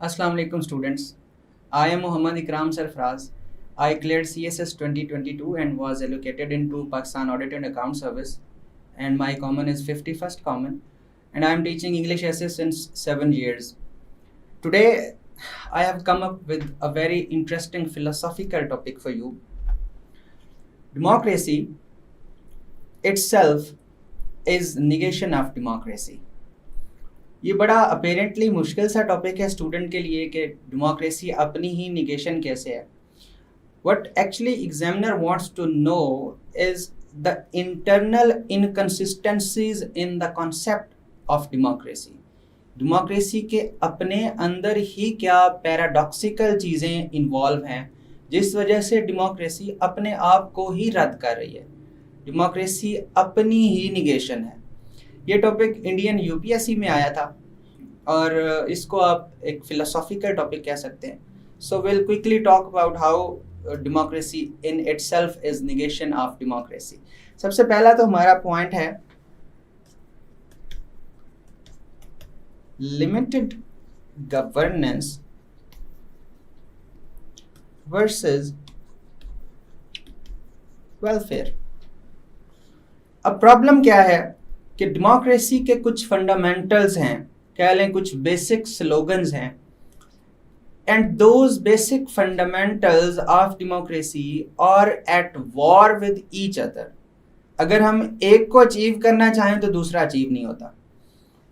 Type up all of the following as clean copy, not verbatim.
Assalamu alaikum students. I am Muhammad Ikram Sarfraz. I cleared CSS 2022 and was allocated into Pakistan Audit and Account Service, and my common is 51st common, and I am teaching English SS since 7 years. Today I have come up with a very interesting philosophical topic for you. Democracy itself is negation of democracy. یہ بڑا apparently مشکل سا topic ہے student کے لیے کہ democracy اپنی ہی negation کیسے ہے. What actually examiner wants to know is the internal inconsistencies in the concept of democracy. Democracy کے اپنے اندر ہی کیا پیراڈاکسیکل چیزیں انوالو ہیں جس وجہ سے ڈیموکریسی اپنے آپ کو ہی رد کر رہی ہے. ڈیموکریسی اپنی ہی نیگیشن ہے. یہ topic Indian U P S C میں آیا تھا اور اس کو آپ ایک فلاسافیکل ٹاپک کہہ سکتے ہیں. So well quickly talk about how democracy in itself is negation of democracy. سب سے پہلا تو ہمارا پوائنٹ ہے لمیٹڈ گورننس ورسز ویلفیئر. اب پرابلم کیا ہے کہ ڈیموکریسی کے کچھ فنڈامنٹلز ہیں, کہہ لیں کچھ بیسک سلوگنز ہیں, and those basic fundamentals of democracy are at war with each other. اگر ہم ایک کو اچیو کرنا چاہیں تو دوسرا اچیو نہیں ہوتا.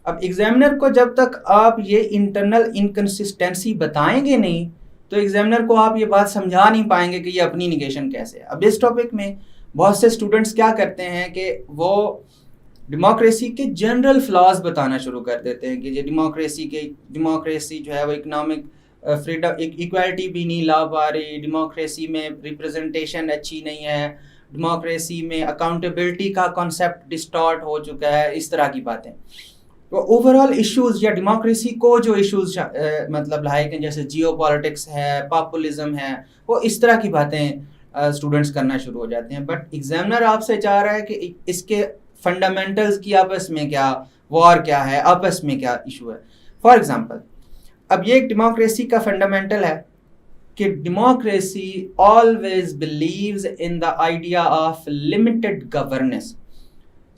اب ایگزامنر کو جب تک آپ یہ انٹرنل انکنسسٹنسی بتائیں گے نہیں تو ایگزامنر کو آپ یہ بات سمجھا نہیں پائیں گے کہ یہ اپنی نیگیشن کیسے ہے. اب اس ٹاپک میں بہت سے اسٹوڈنٹس کیا کرتے ہیں کہ وہ ڈیموکریسی کے جنرل فلاز بتانا شروع کر دیتے ہیں کہ یہ ڈیموکریسی جو ہے وہ اکنامک فریڈم ایکوالٹی بھی نہیں لا پا رہی, ڈیموکریسی میں ریپرزنٹیشن اچھی نہیں ہے, ڈیموکریسی میں اکاؤنٹیبلٹی کا کانسیپٹ ڈسٹارٹ ہو چکا ہے, اس طرح کی باتیں. تو اوور آل ایشوز یا ڈیموکریسی کو جو ایشوز مطلب لائک ہیں جیسے جیو پالیٹکس ہے, پاپولزم ہے, وہ اس طرح کی باتیں اسٹوڈنٹس کرنا شروع ہو جاتے ہیں. بٹ ایگزامنر آپ سے چاہ رہا ہے کہ اس کے فنڈامنٹلز کی آپس میں کیا وار کیا ہے, آپس میں کیا ایشو ہے. فار ایگزامپل اب یہ ایک ڈیموکریسی کا فنڈامنٹل ہے کہ democracy always believes in the idea of limited governance.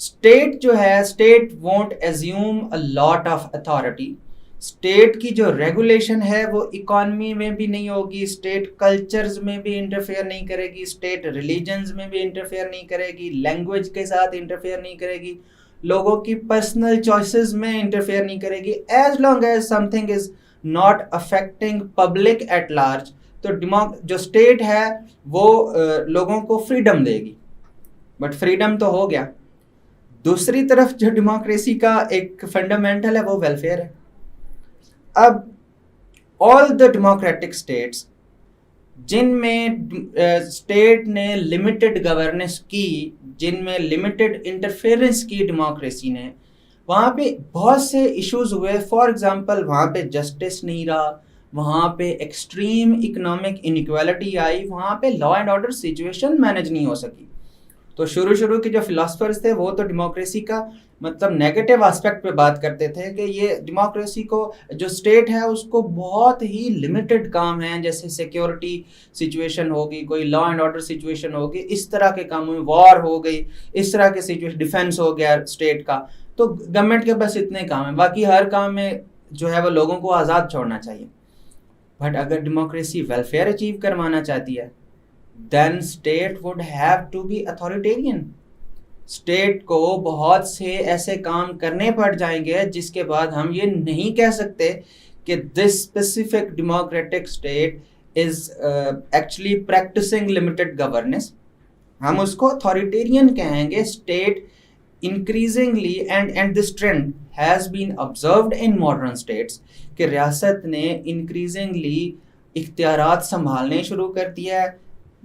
State جو ہے state won't assume a lot of authority. State کی جو ریگولیشن ہے وہ اکانومی میں بھی نہیں ہوگی, اسٹیٹ کلچرز میں بھی انٹرفیئر نہیں کرے گی, اسٹیٹ ریلیجنز میں بھی انٹرفیئر نہیں کرے گی, لینگویج کے ساتھ انٹرفیئر نہیں کرے گی, لوگوں کی پرسنل چوائسز میں انٹرفیئر نہیں کرے گی, as long as something is not affecting public at large. تو جو اسٹیٹ ہے وہ لوگوں کو فریڈم دے گی. بٹ فریڈم تو ہو گیا. دوسری طرف جو ڈیموکریسی کا ایک فنڈامنٹل ہے وہ ویلفیئر ہے. اب آل دا ڈیموکریٹک اسٹیٹس جن میں اسٹیٹ نے لمیٹڈ گورننس کی, جن میں لمیٹڈ انٹرفیئرنس کی ڈیموکریسی نے, وہاں پہ بہت سے ایشوز ہوئے. فار ایگزامپل وہاں پہ جسٹس نہیں رہا, وہاں پہ ایکسٹریم اکنامک انیکوالٹی آئی, وہاں پہ law and order situation manage نہیں ہو سکی. تو شروع کے جو فلاسفرز تھے وہ تو ڈیموکریسی کا مطلب نیگیٹو آسپیکٹ پہ بات کرتے تھے کہ یہ ڈیموکریسی کو جو اسٹیٹ ہے اس کو بہت ہی لمیٹڈ کام ہیں, جیسے سیکیورٹی سچویشن ہوگی, کوئی لا اینڈ آرڈر سچویشن ہوگی, اس طرح کے کاموں میں وار ہو گئی, اس طرح کے سچویشن, ڈیفینس ہو گیا اسٹیٹ کا, تو گورنمنٹ کے پاس اتنے کام ہیں, باقی ہر کام میں جو ہے وہ لوگوں کو آزاد چھوڑنا چاہیے. بٹ اگر ڈیموکریسی ویلفیئر اچیو کروانا چاہتی ہے then state would have to be authoritarian. State کو بہت سے ایسے کام کرنے پڑ جائیں گے جس کے بعد ہم یہ نہیں کہہ سکتے کہ this specific democratic state is actually practicing limited governance. ہم اس کو authoritarian کہیں گے. state increasingly and this trend has been observed in modern states کہ ریاست نے increasingly اختیارات سنبھالنے شروع کر دیا ہے.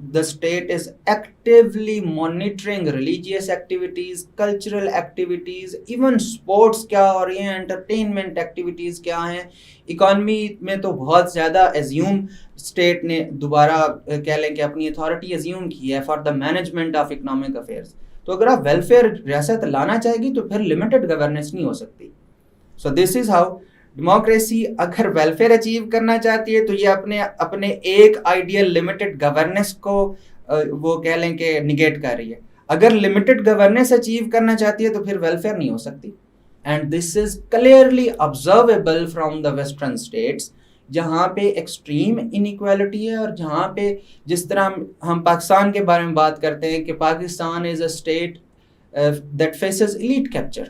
The state is actively monitoring religious activities, cultural activities, even sports کیا ہو رہی ہیں, entertainment activities کیا ہیں. اکانومی میں تو بہت زیادہ ایزیوم اسٹیٹ نے دوبارہ کہہ لیں کہ اپنی اتھارٹی ایزیوم کی ہے for the management of economic affairs. تو اگر آپ ویلفیئر ریاست لانا چاہے گی تو پھر لمیٹڈ گورننس نہیں ہو سکتی. سو دس از ہاؤ ڈیموکریسی اگر ویلفیئر اچیو کرنا چاہتی ہے تو یہ اپنے ایک آئیڈیل لمیٹڈ گورننس کو وہ کہہ لیں کہ نگیٹ کر رہی ہے. اگر لمیٹڈ گورننس اچیو کرنا چاہتی ہے تو پھر ویلفیئر نہیں ہو سکتی. And this is clearly observable from the western states, جہاں پہ ایکسٹریم انیکویلٹی ہے, اور جہاں پہ جس طرح ہم پاکستان کے بارے میں بات کرتے ہیں کہ Pakistan is a state that faces elite capture,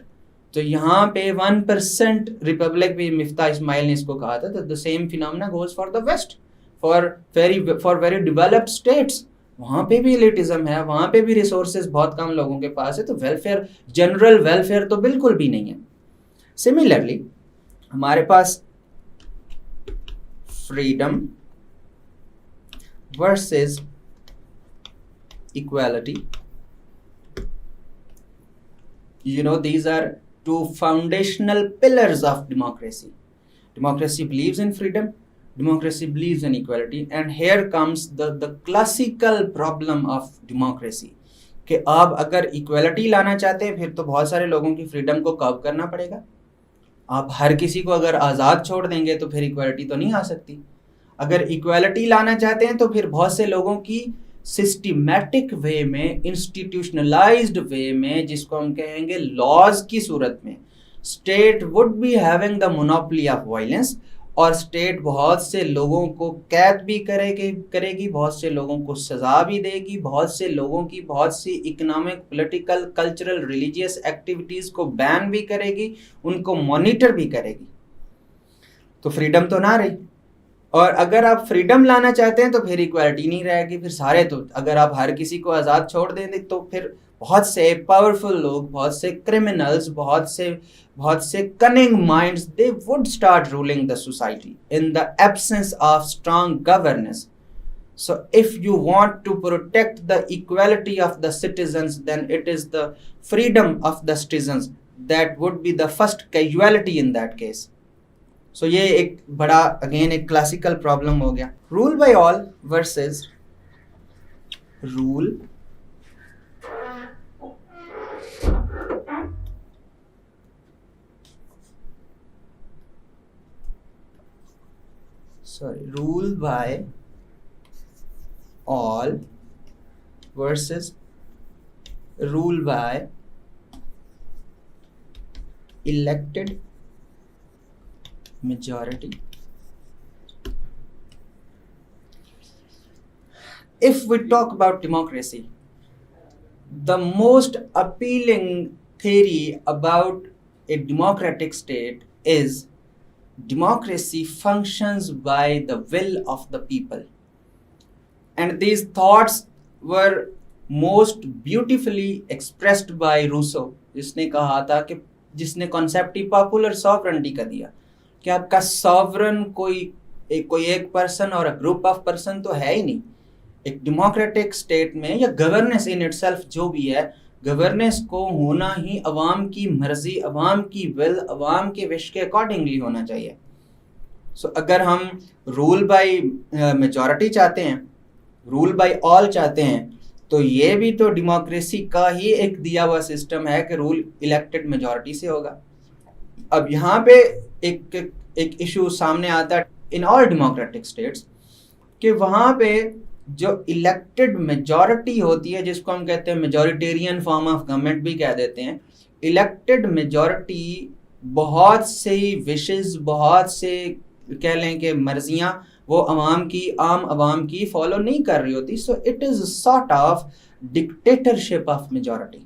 تو یہاں پہ 1% ریپبلک بھی مفتاح اسماعیل نے اس کو کہا تھا, تو the same phenomena goes for the west, for very developed states. وہاں پہ بھی ایلیٹزم ہے, وہاں پہ بھی ریسورسز بہت کم لوگوں کے پاس ہے, تو ویلفیئر, جنرل ویلفیئر تو بالکل بھی نہیں ہے. سملرلی ہمارے پاس freedom versus equality. You know, these are two foundational pillars of democracy. Democracy believes in freedom, democracy believes in equality, and here comes the classical problem of democracy کہ آپ اگر equality لانا چاہتے ہیں پھر تو بہت سارے لوگوں کی freedom کو curb کرنا پڑے گا. آپ ہر کسی کو اگر آزاد چھوڑ دیں گے تو پھر ایکویلٹی تو نہیں آ سکتی. اگر ایکویلٹی لانا چاہتے ہیں تو پھر بہت سے لوگوں کی سسٹمیٹک وے میں, انسٹیٹیوشنلائزڈ وے میں, جس کو ہم کہیں گے لاز کی صورت میں, state would be having the monopoly of violence, اور اسٹیٹ بہت سے لوگوں کو قید بھی کرے گی, بہت سے لوگوں کو سزا بھی دے گی, بہت سے لوگوں کی بہت سی economic, political, cultural, religious activities کو بین بھی کرے گی, ان کو مانیٹر بھی کرے گی. تو فریڈم تو نہ رہی. اور اگر آپ فریڈم لانا چاہتے ہیں تو پھر ایکویلٹی نہیں رہے گی. پھر سارے, تو اگر آپ ہر کسی کو آزاد چھوڑ دیں گے تو پھر بہت سے پاورفل لوگ, بہت سے کرمنلز, بہت سے کننگ minds, they would start ruling the society in the absence of strong governance. So if you want to protect the equality of the citizens, then it is the freedom of the citizens that would be the first casualty in that case. So یہ ایک بڑا again ایک classical problem ہو گیا. Rule by all versus rule rule by all versus rule by elected majority. If we talk about democracy, the most appealing theory about a democratic state is democracy functions by the will of the people. And these thoughts were most beautifully expressed by Rousseau, جس نے کہا تھا کہ جس نے concept ہی popular sovereignty کا دیا کہ آپ کا ساورن کوئی ایک پرسن اور گروپ آف پرسن تو ہے ہی نہیں. ایک ڈیموکریٹک اسٹیٹ میں یا گورننس ان اٹ سیلف جو بھی ہے, گورننس کو ہونا ہی عوام کی مرضی, عوام کی ول, عوام کے وش کے اکارڈنگلی ہونا چاہیے. سو اگر ہم رول بائی میجورٹی چاہتے ہیں, رول بائی آل چاہتے ہیں, تو یہ بھی تو ڈیموکریسی کا ہی ایک دیا ہوا سسٹم ہے کہ رول الیکٹڈ میجورٹی سے ہوگا. اب یہاں پہ ایک ایشو سامنے آتا ہے ان آل ڈیموکریٹک اسٹیٹس کہ وہاں پہ جو الیکٹڈ میجورٹی ہوتی ہے, جس کو ہم کہتے ہیں میجورٹیرین فارم آف گورنمنٹ بھی کہہ دیتے ہیں, الیکٹڈ میجورٹی بہت سی وشز, بہت سے کہہ لیں کہ مرضیاں وہ عام عوام کی فالو نہیں کر رہی ہوتی. So it is sort of dictatorship of majority.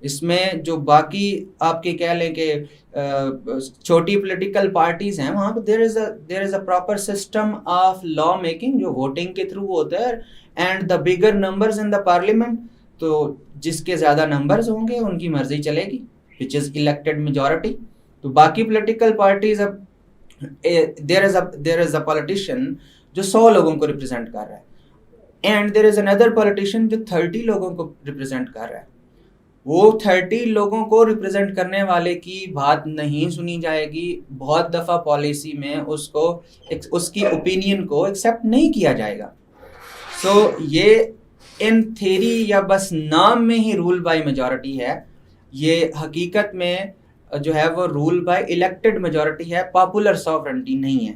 اس میں جو باقی آپ کے کہہ لیں کہ چھوٹی پولیٹیکل پارٹیز ہیں, وہاں پہ there is a proper system of law making جو ووٹنگ کے تھرو ہوتا ہے, and the bigger numbers in the parliament, تو جس کے زیادہ نمبرز ہوں گے ان کی مرضی چلے گی, وچ از الیکٹڈ میجورٹی. تو باقی پولیٹیکل پارٹیز, اب دیر از اے پولیٹیشین جو 100 لوگوں کو ریپرزینٹ کر رہا ہے, and there is another politician جو 30 لوگوں کو ریپرزینٹ کر رہا ہے. وہ 30 لوگوں کو ریپرزینٹ کرنے والے کی بات نہیں سنی جائے گی. بہت دفعہ پالیسی میں اس کی اوپینین کو ایکسیپٹ نہیں کیا جائے گا. سو یہ ان تھیری یا بس نام میں ہی رول بائی میجورٹی ہے. یہ حقیقت میں جو ہے وہ رول بائی الیکٹڈ میجورٹی ہے, پاپولر سوورنٹی نہیں ہے.